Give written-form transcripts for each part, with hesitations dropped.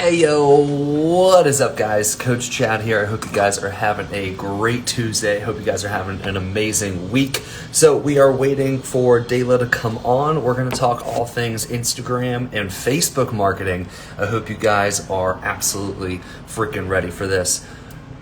Hey yo, what is up guys? Coach Chad here. I hope you guys are having a great Tuesday. Hope you guys are having an amazing week. So we are waiting for Dayla to come on. We're going to talk all things Instagram and Facebook marketing. I hope you guys are absolutely freaking ready for this.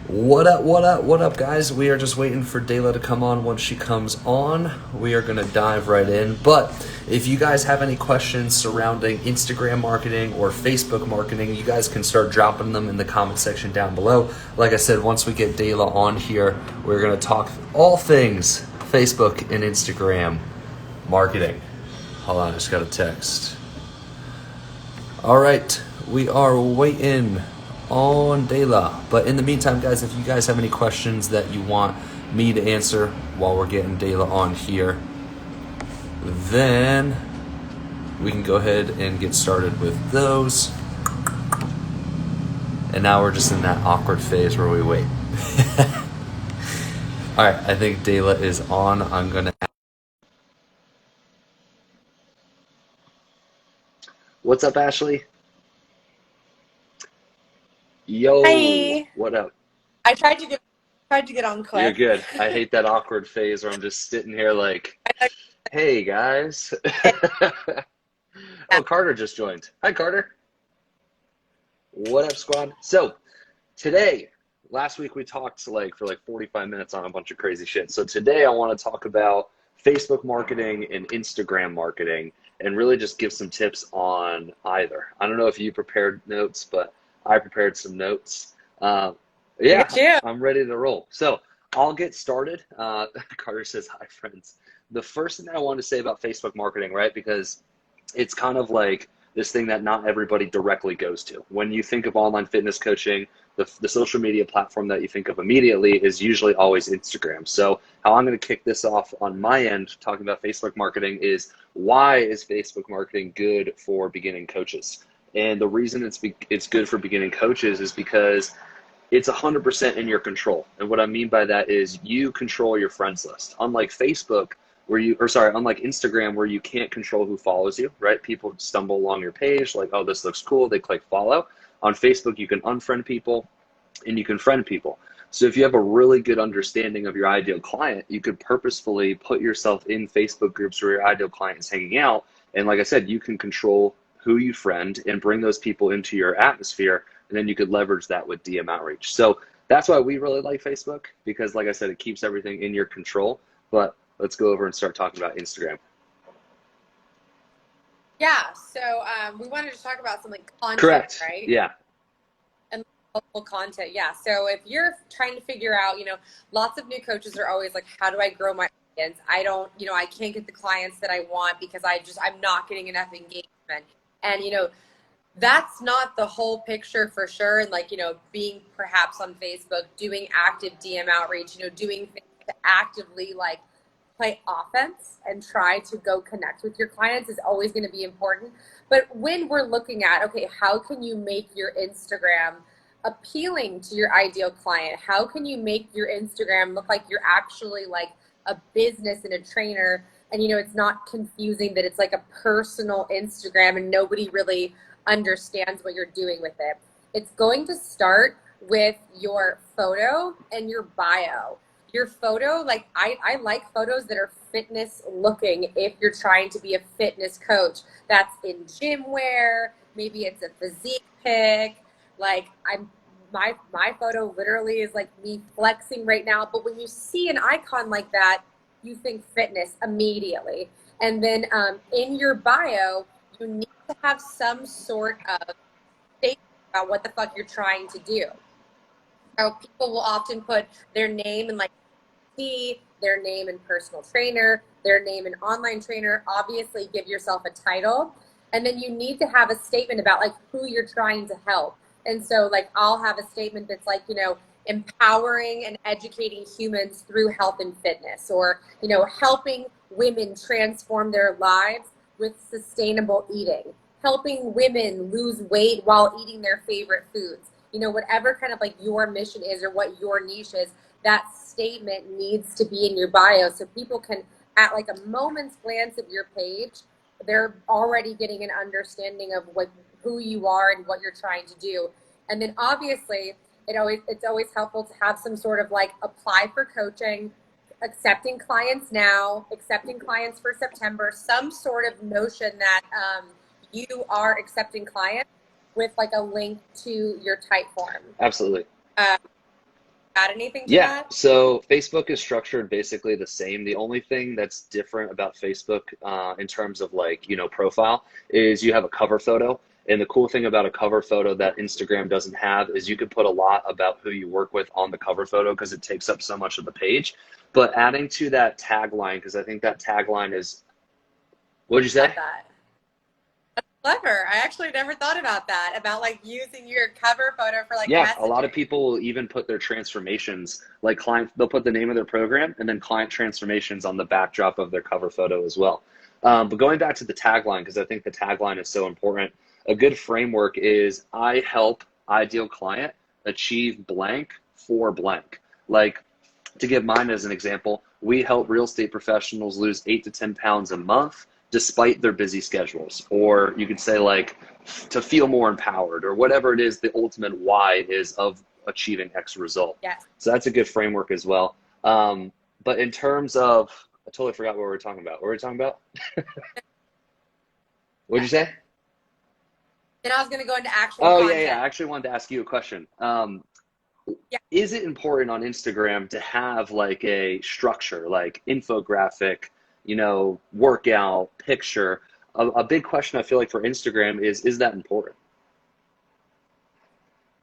What up, guys? We are just waiting for Dayla to come on. Once she comes on, we are going to dive right in. But if you guys have any questions surrounding Instagram marketing or Facebook marketing, you guys can start dropping them in the comment section down below. Like I said, once we get Dayla on here, we're going to talk all things Facebook and Instagram marketing. Hold on, I just got a text. All right, we are waiting on Dayla. But in the meantime, guys, if you guys have any questions that you want me to answer while we're getting Dayla on here, then we can go ahead and get started with those. And now we're just in that awkward phase where we wait. All right, I think Dayla is on. I'm going to... What's up, Ashley? Yo, Hi. what up? I tried to get on You're quick. good. I hate that awkward phase where I'm just sitting here like, I hey guys. Oh, Carter just joined. Hi, Carter. What up, squad? So today, last week we talked for 45 minutes on a bunch of crazy shit. So today I want to talk about Facebook marketing and Instagram marketing and really just give some tips on either. I don't know if you prepared notes, but I prepared some notes. Look Yeah, at you. I'm ready to roll. So I'll get started. Carter says, hi, friends. The first thing that I want to say about Facebook marketing, right? Because it's kind of like this thing that not everybody directly goes to. When you think of online fitness coaching, the social media platform that you think of immediately is usually always Instagram. So how I'm going to kick this off on my end, talking about Facebook marketing, is why is Facebook marketing good for beginning coaches? And the reason it's good for beginning coaches is because it's 100% in your control. And what I mean by that is you control your friends list. Unlike Facebook, unlike Instagram, where you can't control who follows you, right? People stumble along your page like, oh, this looks cool. They click follow. On Facebook, you can unfriend people and you can friend people. So if you have a really good understanding of your ideal client, you could purposefully put yourself in Facebook groups where your ideal client is hanging out. And like I said, you can control who you friend and bring those people into your atmosphere. And then you could leverage that with DM outreach. So that's why we really like Facebook, because like I said, it keeps everything in your control. But let's go over and start talking about Instagram. Yeah, so we wanted to talk about some content, Correct. right? Yeah. And helpful content. Yeah. So if you're trying to figure out, lots of new coaches are always like, how do I grow my audience? I don't, I can't get the clients that I want because I'm not getting enough engagement. And that's not the whole picture for sure. And being perhaps on Facebook, doing active DM outreach, doing things to actively play offense and try to go connect with your clients is always going to be important. But when we're looking at, okay, how can you make your Instagram appealing to your ideal client? How can you make your Instagram look like you're actually like a business and a trainer? And, it's not confusing that it's like a personal Instagram and nobody really understands what you're doing with it. It's going to start with your photo and your bio. Your photo, I like photos that are fitness looking if you're trying to be a fitness coach. That's in gym wear, maybe it's a physique pic. My photo literally is like me flexing right now, but when you see an icon like that, you think fitness immediately. And then in your bio, you need to have some sort of statement about what the fuck you're trying to do. So people will often put their name and their name and personal trainer, their name and online trainer. Obviously, give yourself a title. And then you need to have a statement about who you're trying to help. And so I'll have a statement that's empowering and educating humans through health and fitness, or, helping women transform their lives with sustainable eating, helping women lose weight while eating their favorite foods. Whatever kind of your mission is or what your niche is, that statement needs to be in your bio so people can, at a moment's glance of your page, they're already getting an understanding of who you are and what you're trying to do. And then obviously it's always helpful to have some sort of like apply for coaching, accepting clients now, accepting clients for September, some sort of notion that you are accepting clients with like a link to your Typeform. Absolutely. Add anything to Yeah, that? so Facebook is structured basically the same. The only thing that's different about Facebook in terms of like, profile is you have a cover photo. And the cool thing about a cover photo that Instagram doesn't have is you can put a lot about who you work with on the cover photo because it takes up so much of the page. But adding to that tagline, because I think that tagline is, what did you say? That. Clever. I actually never thought about that, about like using your cover photo for like Yeah, messaging. a lot of people will even put their transformations, like they'll put the name of their program and then client transformations on the backdrop of their cover photo as well. But going back to the tagline, because I think the tagline is so important, a good framework is I help ideal client achieve blank for blank. Like, to give mine as an example, we help real estate professionals lose 8 to 10 pounds a month despite their busy schedules. Or you could say like to feel more empowered, or whatever it is, the ultimate why is of achieving X result. Yes. So that's a good framework as well. But in terms of, I totally forgot what we were talking about. What were we talking about? What'd you say? Then I was going to go into actual Oh, content. yeah. I actually wanted to ask you a question. Yeah. Is it important on Instagram to have like a structure, like infographic, workout, picture? A big question I feel like for Instagram is that important?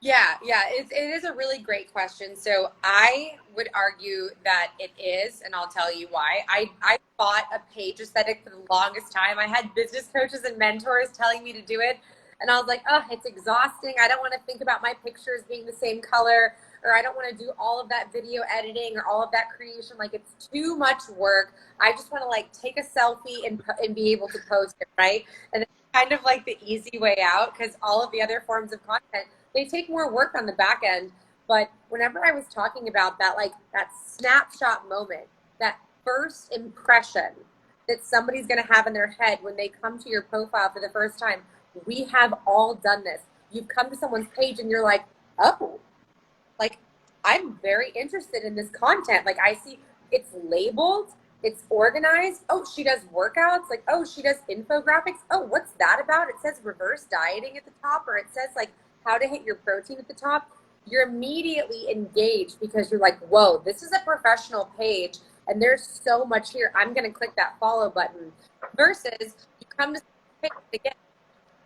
Yeah, it is a really great question. So I would argue that it is, and I'll tell you why. I fought a page aesthetic for the longest time. I had business coaches and mentors telling me to do it, and I was like, oh, it's exhausting. I don't want to think about my pictures being the same color, or I don't want to do all of that video editing or all of that creation. Like, it's too much work. I just want to like take a selfie and be able to post it, right? And it's kind of like the easy way out, because all of the other forms of content, they take more work on the back end. But whenever I was talking about that, like that snapshot moment, that first impression that somebody's going to have in their head when they come to your profile for the first time, we have all done this. You've come to someone's page and you're like, oh, like I'm very interested in this content. Like I see it's labeled, it's organized. Oh, she does workouts. Like, oh, she does infographics. Oh, what's that about? It says reverse dieting at the top, or it says like how to hit your protein at the top. You're immediately engaged because you're like, whoa, this is a professional page and there's so much here. I'm going to click that follow button. Versus you come to the page again,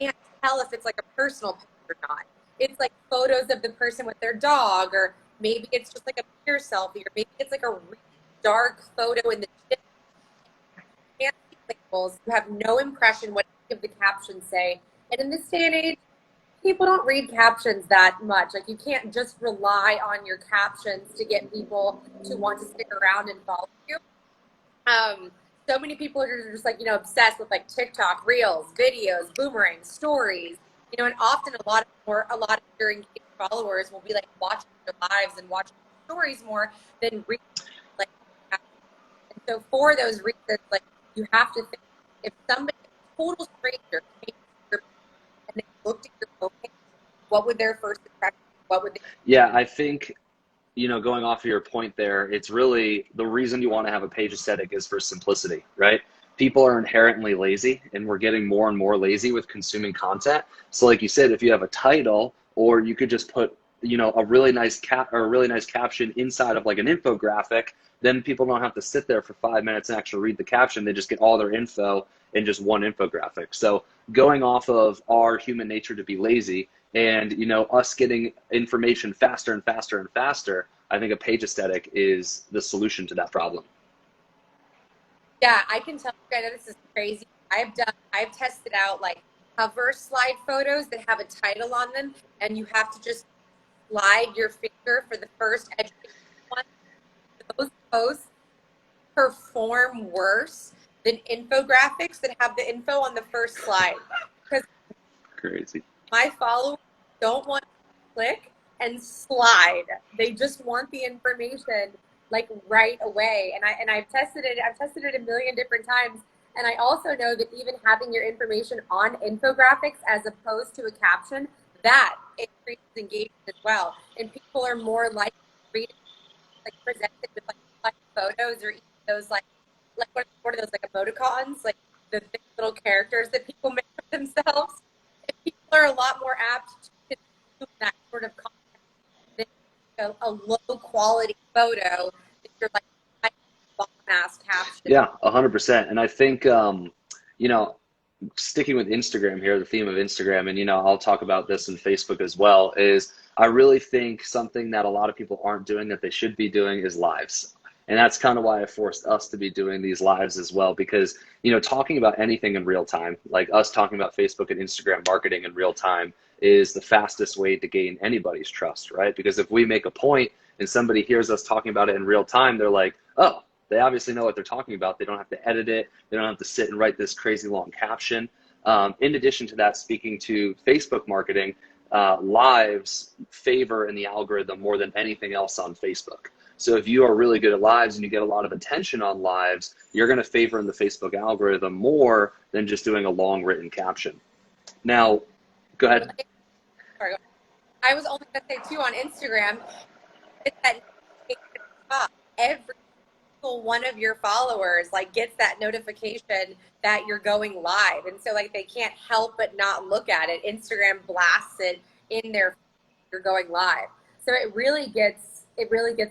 you can't tell if it's like a personal page or not. It's like photos of the person with their dog, or maybe it's just like a peer selfie, or maybe it's like a really dark photo in the gym. You can't see labels. You have no impression what any of the captions say. And in this day and age, people don't read captions that much. Like you can't just rely on your captions to get people to want to stick around and follow you. So many people are just like, obsessed with like TikTok, reels, videos, boomerangs, stories, and often a lot of your engaged followers will be like watching your lives and watching stories more than reading. Like, and so for those reasons, like you have to think, if somebody, a total stranger, came to your and they looked at your profile, what would their first impression? What would they? Yeah, I think, going off of your point there, it's really the reason you want to have a page aesthetic is for simplicity, right? People are inherently lazy, and we're getting more and more lazy with consuming content. So like you said, if you have a title, or you could just put, a really nice caption inside of like an infographic, then people don't have to sit there for 5 minutes and actually read the caption. They just get all their info in just one infographic. So going off of our human nature to be lazy, and us getting information faster and faster and faster, I think a page aesthetic is the solution to that problem. Yeah, I can tell you, I know this is crazy. I've tested out like cover slide photos that have a title on them, and you have to just slide your finger for the first education one. Those posts perform worse than infographics that have the info on the first slide. Because crazy. My followers don't want to click and slide. They just want the information like right away. And I've tested it a million different times. And I also know that even having your information on infographics as opposed to a caption, that increases engagement as well. And people are more likely to read it, like presented with like photos or even those like what are those like emoticons, like the little characters that people make of themselves. And people are a lot more apt to consume that sort of content than a low quality photo that you're like bomb-ass caption. Yeah, 100%. And I think, you know, sticking with Instagram here, the theme of Instagram, and, you know, I'll talk about this in Facebook as well, is I really think something that a lot of people aren't doing that they should be doing is lives. And that's kind of why I forced us to be doing these lives as well, because, you know, talking about anything in real time, like us talking about Facebook and Instagram marketing in real time, is the fastest way to gain anybody's trust, right? Because if we make a point and somebody hears us talking about it in real time, they're like, oh, they obviously know what they're talking about. They don't have to edit it. They don't have to sit and write this crazy long caption. In addition to that, speaking to Facebook marketing, lives favor in the algorithm more than anything else on Facebook. So if you are really good at lives and you get a lot of attention on lives, you're going to favor in the Facebook algorithm more than just doing a long written caption. Now, go ahead. Sorry, I was only going to say too on Instagram, it's that every single one of your followers like gets that notification that you're going live, and so like they can't help but not look at it. Instagram blasts it in their you're going live, so it really gets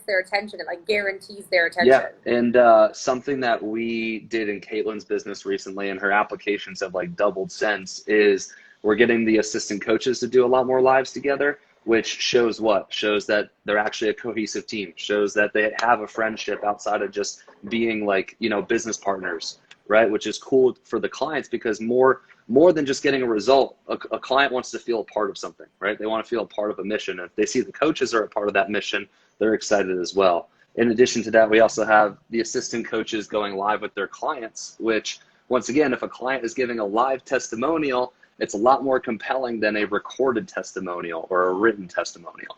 their attention. It like guarantees their attention. Yeah, and something that we did in Caitlin's business recently, and her applications have like doubled since, is we're getting the assistant coaches to do a lot more lives together, which shows what? Shows that they're actually a cohesive team, shows that they have a friendship outside of just being like, you know, business partners, right? Which is cool for the clients, because more than just getting a result, a client wants to feel a part of something, right? They want to feel a part of a mission. If they see the coaches are a part of that mission, they're excited as well. In addition to that, we also have the assistant coaches going live with their clients, which once again, if a client is giving a live testimonial, it's a lot more compelling than a recorded testimonial or a written testimonial.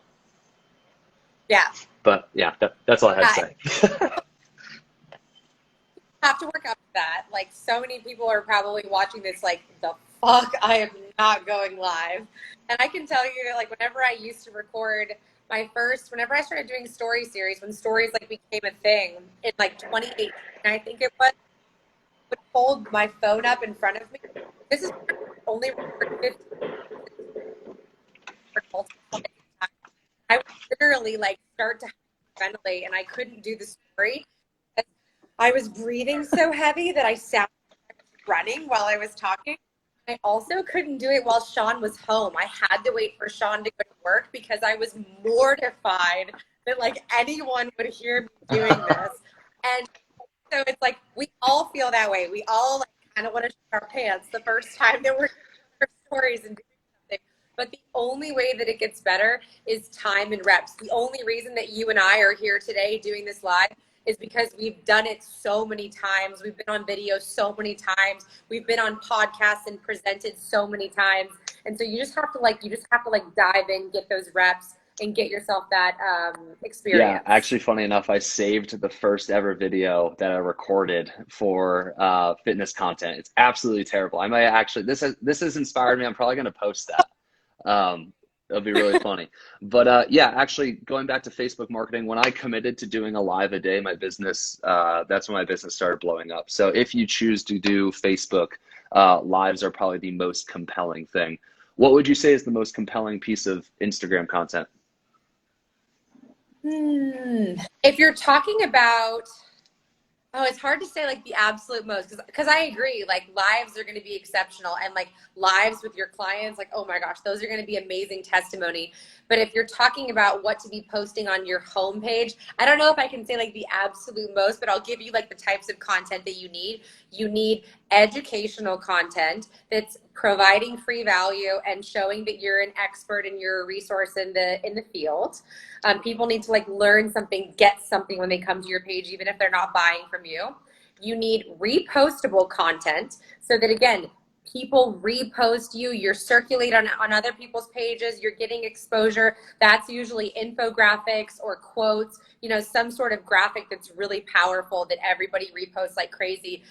Yeah. But yeah, that's all I had to say. Have to work up to that. Like, so many people are probably watching this like, the fuck, I am not going live. And I can tell you, like, whenever I used to record whenever I started doing story series, when stories like became a thing in like 2018, I think it was, I would hold my phone up in front of me. This is only 50. I would literally like start to ventilate, and I couldn't do the story. I was breathing so heavy that I sounded running while I was talking. I also couldn't do it while Sean was home. I had to wait for Sean to go to work because I was mortified that like anyone would hear me doing this. And so it's like, we all feel that way. We all like kind of want to shit our pants the first time that we're doing our stories and doing something. But the only way that it gets better is time and reps. The only reason that you and I are here today doing this live is because we've done it so many times. We've been on video so many times. We've been on podcasts and presented so many times. And so you just have to like dive in, get those reps, and get yourself that experience. Yeah, actually, funny enough, I saved the first ever video that I recorded for fitness content. It's absolutely terrible. I might actually, this has inspired me. I'm probably going to post that. It'll be really funny. But yeah, actually going back to Facebook marketing, when I committed to doing a live a day, my business, that's when my business started blowing up. So if you choose to do Facebook, lives are probably the most compelling thing. What would you say is the most compelling piece of Instagram content? If you're talking about, it's hard to say like the absolute most, because I agree, like lives are going to be exceptional, and like lives with your clients, like, oh my gosh, those are going to be amazing testimony. But if you're talking about what to be posting on your homepage, I don't know if I can say like the absolute most, but I'll give you like the types of content that you need. You need educational content that's providing free value and showing that you're an expert and you're a resource in the field. People need to like learn something, get something when they come to your page, even if they're not buying from you. You need repostable content so that, again, people repost you, you're circulating on other people's pages, you're getting exposure. That's usually infographics or quotes, you know, some sort of graphic that's really powerful that everybody reposts like crazy.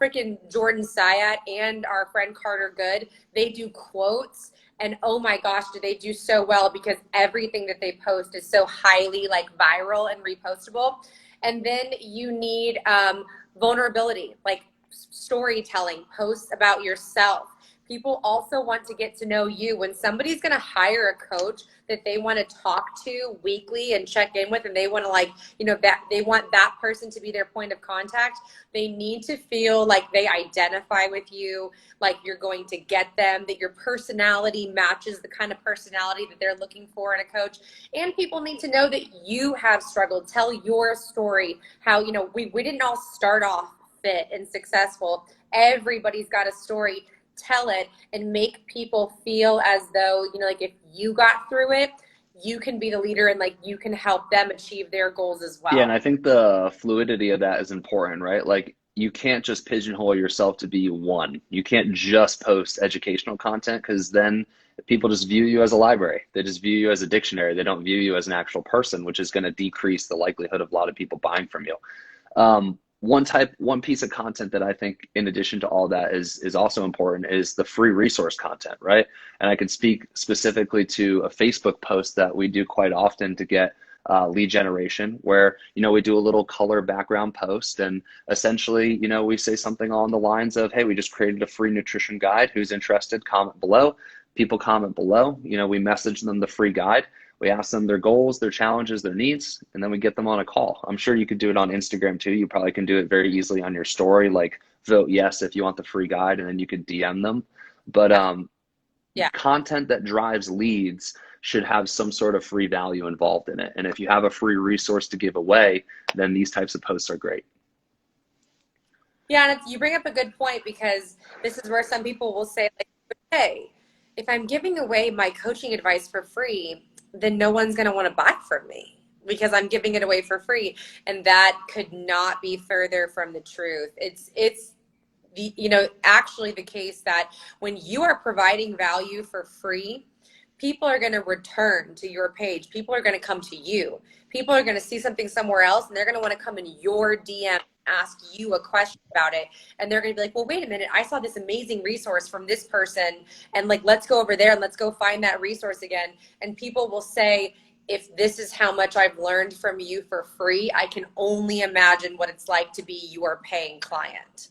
Freaking Jordan Sayat and our friend Carter Good, they do quotes, and oh my gosh, do they do so well, because everything that they post is so highly like viral and repostable. And then you need vulnerability, like storytelling, posts about yourself. People also want to get to know you. When somebody's going to hire a coach that they want to talk to weekly and check in with, and they want to, like, you know, that they want that person to be their point of contact, they need to feel like they identify with you, like you're going to get them, that your personality matches the kind of personality that they're looking for in a coach. And people need to know that you have struggled. Tell your story, how, you know, we didn't all start off fit and successful. Everybody's got a story. Tell it and make people feel as though, you know, like if you got through it, you can be the leader, and like you can help them achieve their goals as well. Yeah, and I think the fluidity of that is important, right? Like you can't just pigeonhole yourself to be one. You can't just post educational content, because then people just view you as a library. They just view you as a dictionary. They don't view you as an actual person, which is going to decrease the likelihood of a lot of people buying from you. One piece of content that I think, in addition to all that, is also important is the free resource content, right? And I can speak specifically to a Facebook post that we do quite often to get lead generation, where, you know, we do a little color background post, and essentially, you know, we say something along the lines of, hey, we just created a free nutrition guide. Who's interested? Comment below. People comment below. You know, we message them the free guide. We ask them their goals, their challenges, their needs, and then we get them on a call. I'm sure you could do it on Instagram too. You probably can do it very easily on your story, like vote yes if you want the free guide, and then you could DM them. But Yeah. content that drives leads should have some sort of free value involved in it. And if you have a free resource to give away, then these types of posts are great. Yeah, and you bring up a good point, because this is where some people will say, like, hey, if I'm giving away my coaching advice for free, then no one's going to want to buy from me because I'm giving it away for free. And that could not be further from the truth. It's the, you know, actually the case that when you are providing value for free, people are going to return to your page. People are going to come to you. People are going to see something somewhere else, and they're going to want to come in your DM, ask you a question about it, and they're going to be like, well, wait a minute, I saw this amazing resource from this person, and like, let's go over there and let's go find that resource again. And people will say, if this is how much I've learned from you for free, I can only imagine what it's like to be your paying client.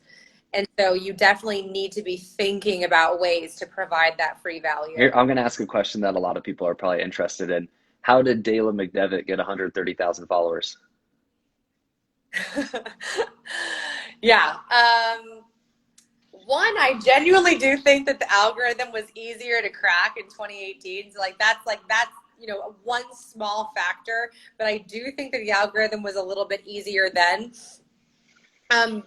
And so you definitely need to be thinking about ways to provide that free value. Here, I'm going to ask a question that a lot of people are probably interested in. How did Dayla McDevitt get 130,000 followers? Yeah. One, I genuinely do think that the algorithm was easier to crack in 2018. So that's, you know, one small factor, but I do think that the algorithm was a little bit easier then.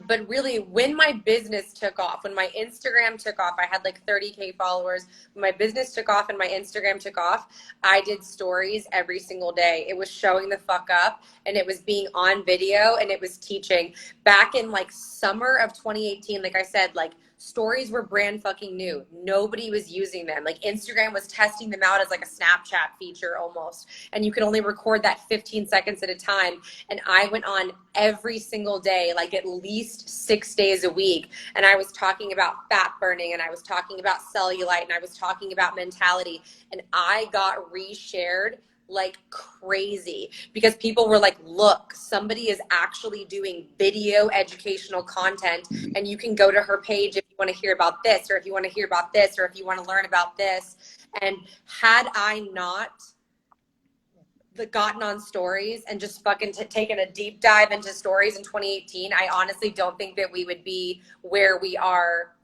But really, when my business took off, when my Instagram took off, I had like 30K followers. When my business took off and my Instagram took off, I did stories every single day. It was showing the fuck up, and it was being on video, and it was teaching. Back in like summer of 2018, like I said, like stories were brand fucking new. Nobody was using them. Like Instagram was testing them out as like a Snapchat feature almost. And you could only record that 15 seconds at a time. And I went on every single day, like at least 6 days a week. And I was talking about fat burning, and I was talking about cellulite, and I was talking about mentality. And I got reshared like crazy, because people were like, look, somebody is actually doing video educational content, and you can go to her page if you want to hear about this, or if you want to hear about this, or if you want to learn about this. And had I not gotten on stories and just fucking taken a deep dive into stories in 2018, I honestly don't think that we would be where we are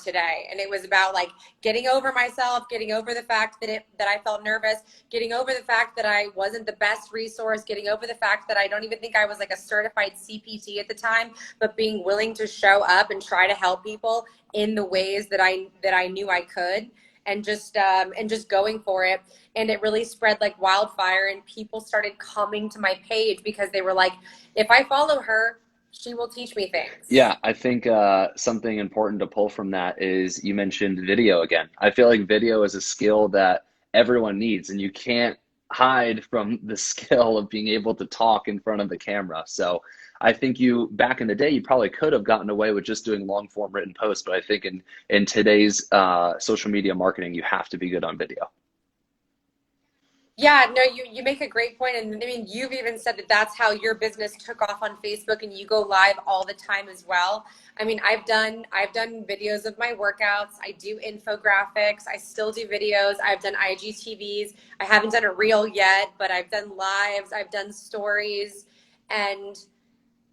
today. And it was about like getting over myself, getting over the fact that I felt nervous, getting over the fact that I wasn't the best resource, getting over the fact that I don't even think I was like a certified CPT at the time, but being willing to show up and try to help people in the ways that I knew I could. And just going for it. And it really spread like wildfire, and people started coming to my page because they were like, if I follow her, She will teach me things. Yeah, I think something important to pull from that is you mentioned video again. I feel like video is a skill that everyone needs, and you can't hide from the skill of being able to talk in front of the camera. So I think you, back in the day, you probably could have gotten away with just doing long form written posts, but I think in today's social media marketing, you have to be good on video. Yeah, no, you make a great point, and I mean, you've even said that that's how your business took off on Facebook, and you go live all the time as well. I mean, I've done videos of my workouts. I do infographics. I still do videos. I've done IGTVs. I haven't done a reel yet, but I've done lives. I've done stories, and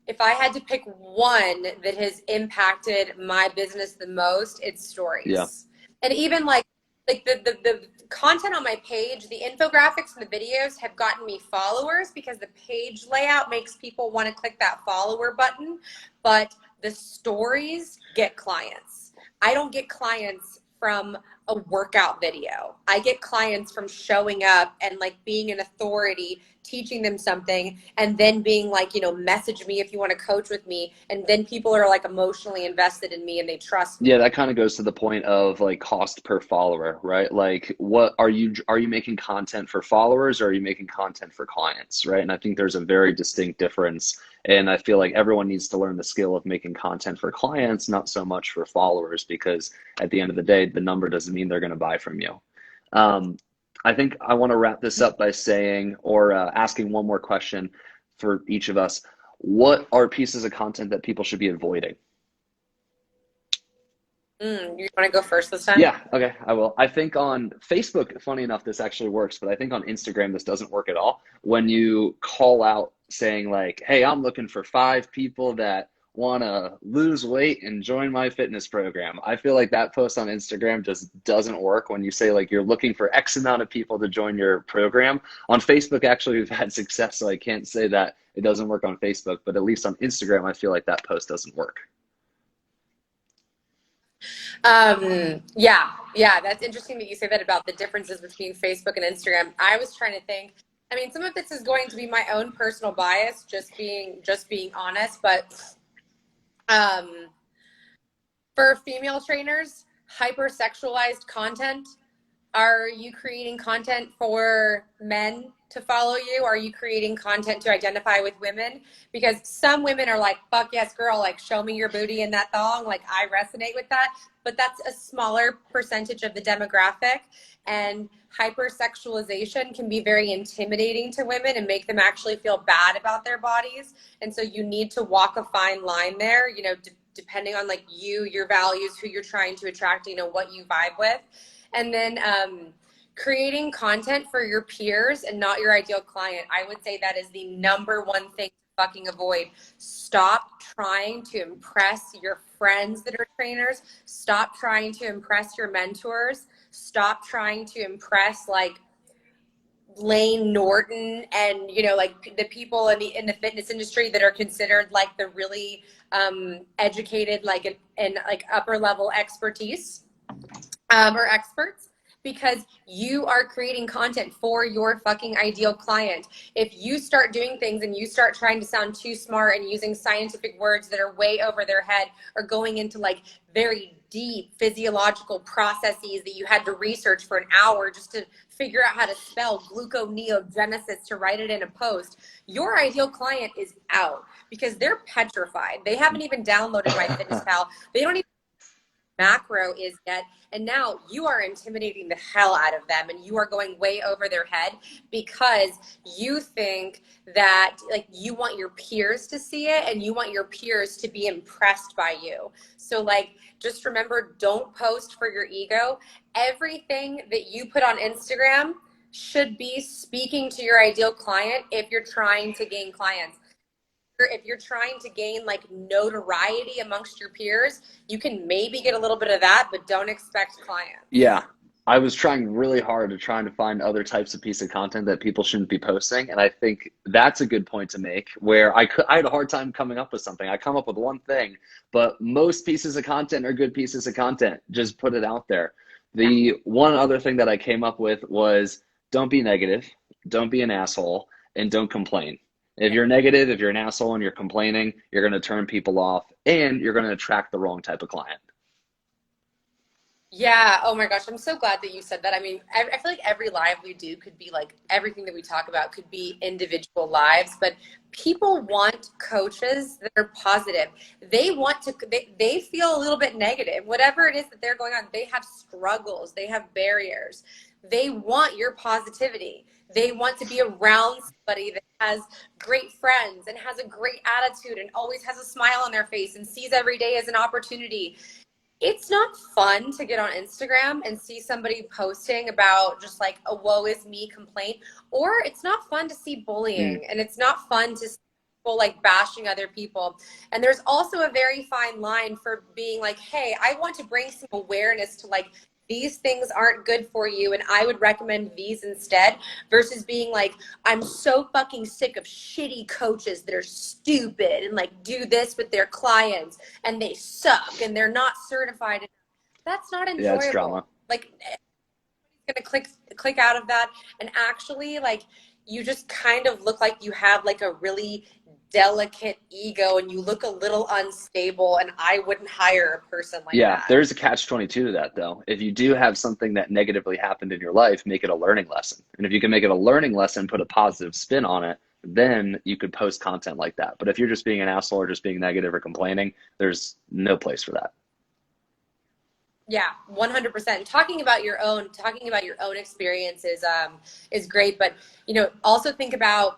if I had to pick one that has impacted my business the most, it's Yeah. stories. And even like the content on my page, the infographics and the videos have gotten me followers because the page layout makes people want to click that follower button, but the stories get clients. I don't get clients from a workout video. I get clients from showing up and like being an authority, teaching them something, and then being like, message me if you want to coach with me. And then people are like emotionally invested in me and they trust me. Yeah, that kind of goes to the point of like cost per follower, right? Like what are you making content for followers or are you making content for clients, right? And I think there's a very distinct difference. And I feel like everyone needs to learn the skill of making content for clients, not so much for followers, because at the end of the day, the number doesn't mean they're going to buy from you. Um, I think I want to wrap this up by saying or asking one more question for each of us. What are pieces of content that people should be avoiding? You want to go first this time? Yeah, okay, I will. I think on Facebook, funny enough, this actually works, but I think on Instagram, this doesn't work at all. When you call out saying like, hey, I'm looking for 5 people that want to lose weight and join my fitness program. I feel like that post on Instagram just doesn't work when you say like you're looking for X amount of people to join your program. On Facebook, actually, we've had success, so I can't say that it doesn't work on Facebook, but at least on Instagram, I feel like that post doesn't work. Yeah, that's interesting that you say that about the differences between Facebook and Instagram. I was trying to think. I mean, some of this is going to be my own personal bias, just being honest, but um, for female trainers, hypersexualized content. Are you creating content for men to follow you? Are you creating content to identify with women? Because some women are like, fuck yes, girl, like show me your booty in that thong. Like I resonate with that. But that's a smaller percentage of the demographic. And hypersexualization can be very intimidating to women and make them actually feel bad about their bodies. And so you need to walk a fine line there, depending on like your values, who you're trying to attract, what you vibe with. And then creating content for your peers and not your ideal client. I would say that is the number one thing to fucking avoid. Stop trying to impress your friends that are trainers. Stop trying to impress your mentors. Stop trying to impress like Lane Norton and like the people in the fitness industry that are considered like the really educated and like upper level expertise or experts, because you are creating content for your fucking ideal client. If you start doing things and you start trying to sound too smart and using scientific words that are way over their head or going into like very deep physiological processes that you had to research for an hour just to figure out how to spell gluconeogenesis to write it in a post, your ideal client is out because they're petrified. They haven't even downloaded MyFitnessPal. They don't even macro is yet, and now you are intimidating the hell out of them and you are going way over their head because you think that like you want your peers to see it and you want your peers to be impressed by you. So like just remember, don't post for your ego. Everything that you put on Instagram should be speaking to your ideal client if you're trying to gain clients. If you're trying to gain like notoriety amongst your peers, you can maybe get a little bit of that, but don't expect clients. Yeah, I was trying really hard to trying to find other types of piece of content that people shouldn't be posting, and I think that's a good point to make. Where I had a hard time coming up with something. I come up with one thing, but most pieces of content are good pieces of content. Just put it out there. The one other thing that I came up with was don't be negative, don't be an asshole, and don't complain. If you're negative, if you're an asshole and you're complaining, you're going to turn people off and you're going to attract the wrong type of client. Yeah. Oh my gosh. I'm so glad that you said that. I mean, I feel like every live we do could be like everything that we talk about could be individual lives, but people want coaches that are positive. They want to, they feel a little bit negative. Whatever it is that they're going on, they have struggles, they have barriers. They want your positivity. They want to be around somebody that has great friends and has a great attitude and always has a smile on their face and sees every day as an opportunity. It's not fun to get on Instagram and see somebody posting about just like a woe is me complaint, or it's not fun to see bullying and it's not fun to see people like bashing other people. And there's also a very fine line for being like, hey, I want to bring some awareness to like, these things aren't good for you and I would recommend these instead, versus being like, I'm so fucking sick of shitty coaches that are stupid and like do this with their clients and they suck and they're not certified. That's not enjoyable. Yeah, it's drama. Like, everybody's gonna click out of that, and actually like you just kind of look like you have like a really delicate ego and you look a little unstable, and I wouldn't hire a person like that. Yeah, there's a catch-22 to that though. If you do have something that negatively happened in your life, make it a learning lesson. And if you can make it a learning lesson, put a positive spin on it, then you could post content like that. But if you're just being an asshole or just being negative or complaining, there's no place for that. Yeah, 100%. Talking about your own experience is great, but also think about,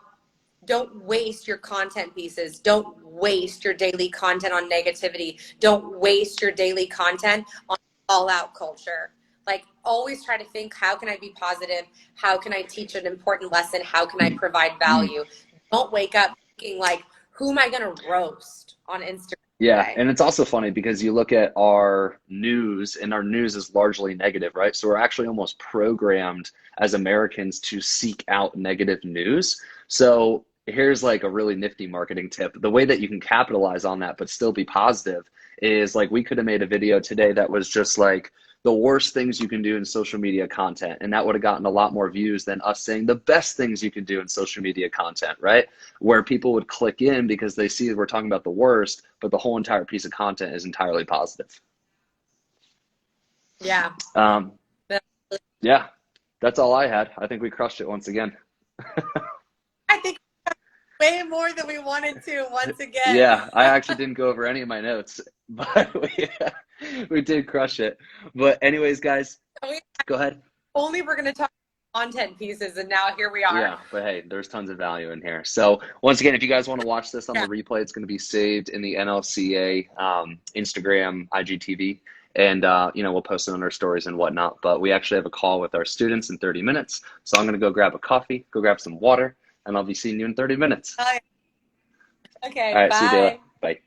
don't waste your content pieces. Don't waste your daily content on negativity. Don't waste your daily content on all out culture. Like, always try to think, how can I be positive? How can I teach an important lesson? How can I provide value? Don't wake up thinking like, who am I going to roast on Instagram? Yeah, and it's also funny because you look at our news, and our news is largely negative, right? So we're actually almost programmed as Americans to seek out negative news. So here's like a really nifty marketing tip. The way that you can capitalize on that but still be positive is, like, we could have made a video today that was just like the worst things you can do in social media content, and that would have gotten a lot more views than us saying the best things you can do in social media content, right? Where people would click in because they see that we're talking about the worst, but the whole entire piece of content is entirely positive. Yeah. Yeah, that's all I had. I think we crushed it once again. I think way more than we wanted to once again. Yeah, I actually didn't go over any of my notes, but we did crush it. But anyways, guys, go ahead. Only we're going to talk content pieces, and now here we are. Yeah, but hey, there's tons of value in here. So once again, if you guys want to watch this on the replay, it's going to be saved in the NLCA Instagram, IGTV, and we'll post it on our stories and whatnot. But we actually have a call with our students in 30 minutes. So I'm going to go grab a coffee, go grab some water, and I'll be seeing you in 30 minutes. Okay, all right, bye. See you, Dayla. Bye.